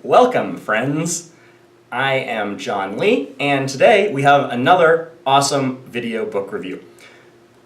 Welcome, friends. I am John Lee, and today we have another awesome video book review.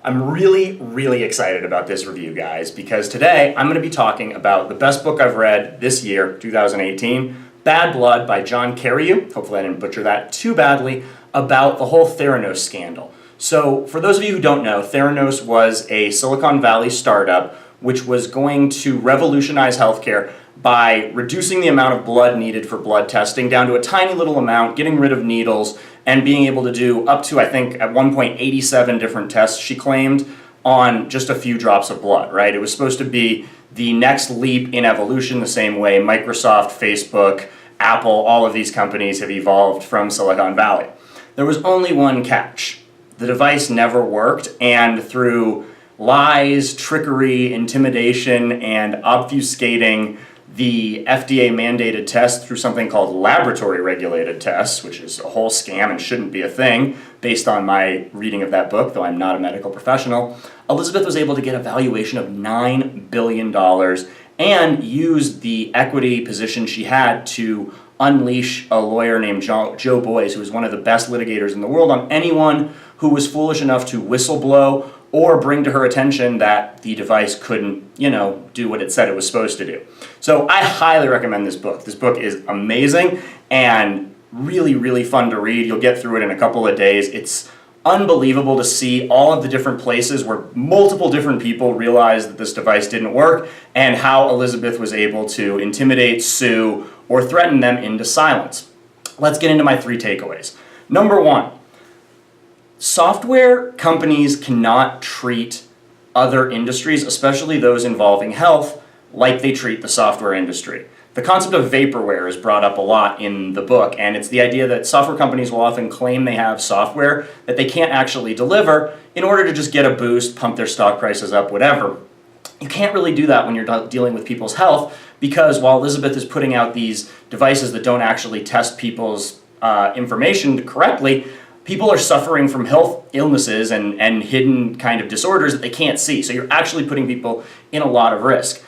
I'm really excited about this review, guys, because today I'm going to be talking about the best book I've read this year, 2018, Bad Blood by Jon Carreyou. Hopefully I didn't butcher that too badly, about the whole Theranos scandal. So, for those of you who don't know, Theranos was a Silicon Valley startup which was going to revolutionize healthcare by reducing the amount of blood needed for blood testing down to a tiny little amount, getting rid of needles, and being able to do up to, I think, at one point, 87 different tests, she claimed, on just a few drops of blood, right? It was supposed to be the next leap in evolution, the same way Microsoft, Facebook, Apple, all of these companies have evolved from Silicon Valley. There was only one catch. The device never worked, and through lies, trickery, intimidation, and obfuscating the FDA-mandated test through something called laboratory-regulated tests, which is a whole scam and shouldn't be a thing, based on my reading of that book, though I'm not a medical professional, Elizabeth was able to get a valuation of $9 billion and use the equity position she had to unleash a lawyer named Joe Boyce, who was one of the best litigators in the world, on anyone who was foolish enough to whistleblow or bring to her attention that the device couldn't, do what it said it was supposed to do. So I highly recommend this book. This book is amazing and really fun to read. You'll get through it in a couple of days. It's unbelievable to see all of the different places where multiple different people realized that this device didn't work and how Elizabeth was able to intimidate, sue, or threaten them into silence. Let's get into my 3 takeaways. Number 1. Software companies cannot treat other industries, especially those involving health, like they treat the software industry. The concept of vaporware is brought up a lot in the book, and it's the idea that software companies will often claim they have software that they can't actually deliver in order to just get a boost, pump their stock prices up, whatever. You can't really do that when you're dealing with people's health, because while Elizabeth is putting out these devices that don't actually test people's information correctly, people are suffering from health illnesses and hidden kind of disorders that they can't see. So you're actually putting people in a lot of risk.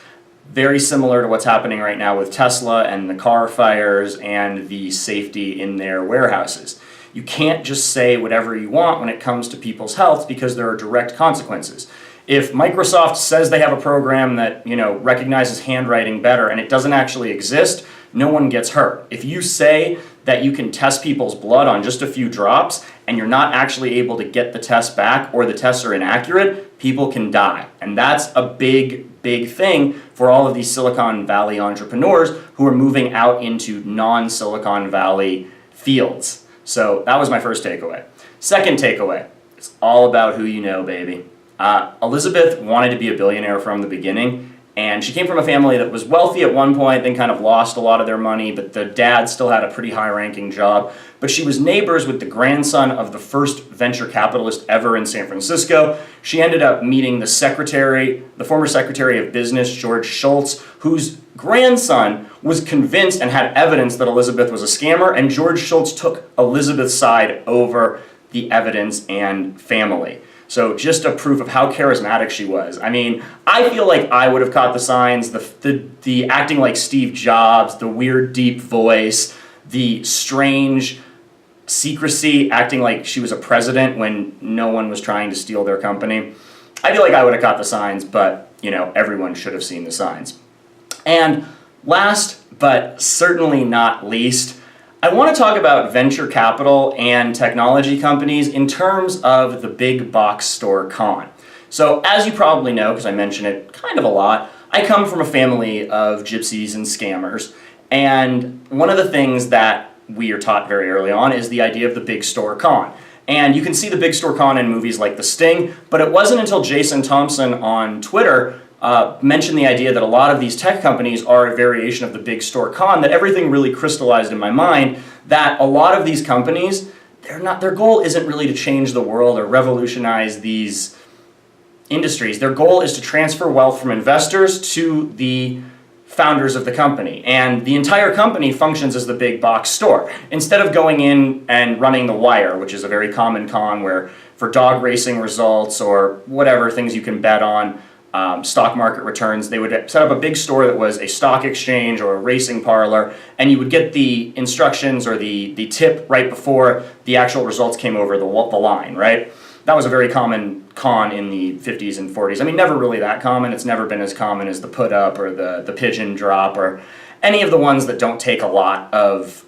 Very similar to what's happening right now with Tesla and the car fires and the safety in their warehouses. You can't just say whatever you want when it comes to people's health because there are direct consequences. If Microsoft says they have a program that, recognizes handwriting better and it doesn't actually exist, no one gets hurt. If you say that you can test people's blood on just a few drops and you're not actually able to get the test back or the tests are inaccurate, people can die. And that's a big thing for all of these Silicon Valley entrepreneurs who are moving out into non-Silicon Valley fields. So that was my first takeaway. Second takeaway, it's all about who you know, baby. Elizabeth wanted to be a billionaire from the beginning, and she came from a family that was wealthy at one point, then kind of lost a lot of their money, but the dad still had a pretty high-ranking job. But she was neighbors with the grandson of the first venture capitalist ever in San Francisco. She ended up meeting the former Secretary of Business, George Shultz, whose grandson was convinced and had evidence that Elizabeth was a scammer, and George Shultz took Elizabeth's side over the evidence and family. So just a proof of how charismatic she was. I mean, I feel like I would have caught the signs, the acting like Steve Jobs, the weird deep voice, the strange secrecy, acting like she was a president when no one was trying to steal their company. I feel like I would have caught the signs, but, everyone should have seen the signs. And last, but certainly not least, I want to talk about venture capital and technology companies in terms of the big box store con. So as you probably know, because I mention it kind of a lot, I come from a family of gypsies and scammers. And one of the things that we are taught very early on is the idea of the big store con. And you can see the big store con in movies like The Sting, but it wasn't until Jason Thompson on Twitter mentioned the idea that a lot of these tech companies are a variation of the big store con, that everything really crystallized in my mind that a lot of these companies, their goal isn't really to change the world or revolutionize these industries. Their goal is to transfer wealth from investors to the founders of the company. And the entire company functions as the big box store. Instead of going in and running the wire, which is a very common con where for dog racing results or whatever things you can bet on, stock market returns. They would set up a big store that was a stock exchange or a racing parlor, and you would get the instructions or the tip right before the actual results came over the line, right? That was a very common con in the 50s and 40s. I mean, never really that common. It's never been as common as the put up or the pigeon drop or any of the ones that don't take a lot of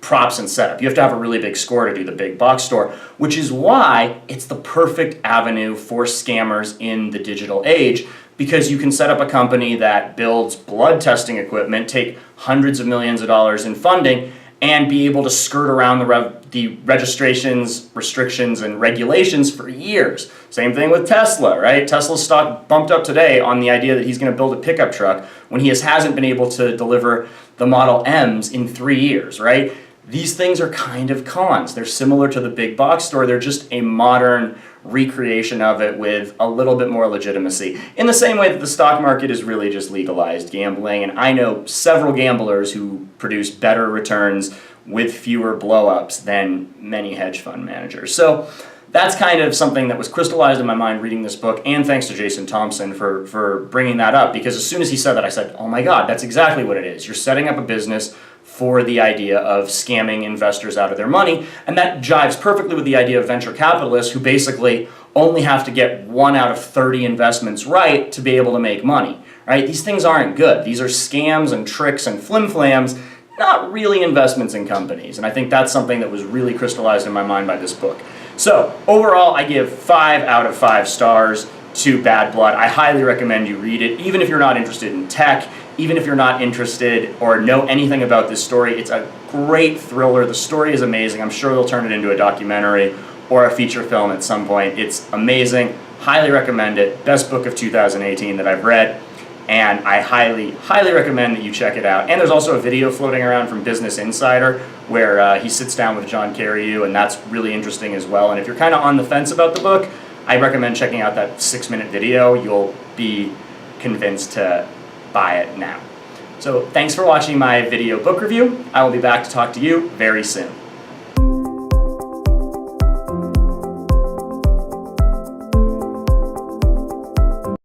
props and setup. You have to have a really big score to do the big box store, which is why it's the perfect avenue for scammers in the digital age, because you can set up a company that builds blood testing equipment, take hundreds of millions of dollars in funding, and be able to skirt around the registrations, restrictions, and regulations for years. Same thing with Tesla, right? Tesla's stock bumped up today on the idea that he's going to build a pickup truck when he hasn't been able to deliver the Model M's in 3 years, right? These things are kind of cons. They're similar to the big box store. They're just a modern recreation of it with a little bit more legitimacy. In the same way that the stock market is really just legalized gambling, and I know several gamblers who produce better returns with fewer blow-ups than many hedge fund managers. So that's kind of something that was crystallized in my mind reading this book, and thanks to Jason Thompson for bringing that up, because as soon as he said that, I said, oh my God, that's exactly what it is. You're setting up a business for the idea of scamming investors out of their money, and that jives perfectly with the idea of venture capitalists who basically only have to get 1 out of 30 investments right to be able to make money, right? These things aren't good. These are scams and tricks and flim-flams, not really investments in companies, and I think that's something that was really crystallized in my mind by this book. So overall, I give 5 out of 5 stars to Bad Blood. I highly recommend you read it, even if you're not interested in tech, even if you're not interested or know anything about this story. It's a great thriller. The story is amazing. I'm sure they'll turn it into a documentary or a feature film at some point. It's amazing. Highly recommend it. Best book of 2018 that I've read, and I highly, highly recommend that you check it out. And there's also a video floating around from Business Insider where he sits down with Jon Carreyou, and that's really interesting as well. And if you're kind of on the fence about the book, I recommend checking out that 6-minute video. You'll be convinced to buy it now. So thanks for watching my video book review. I will be back to talk to you very soon.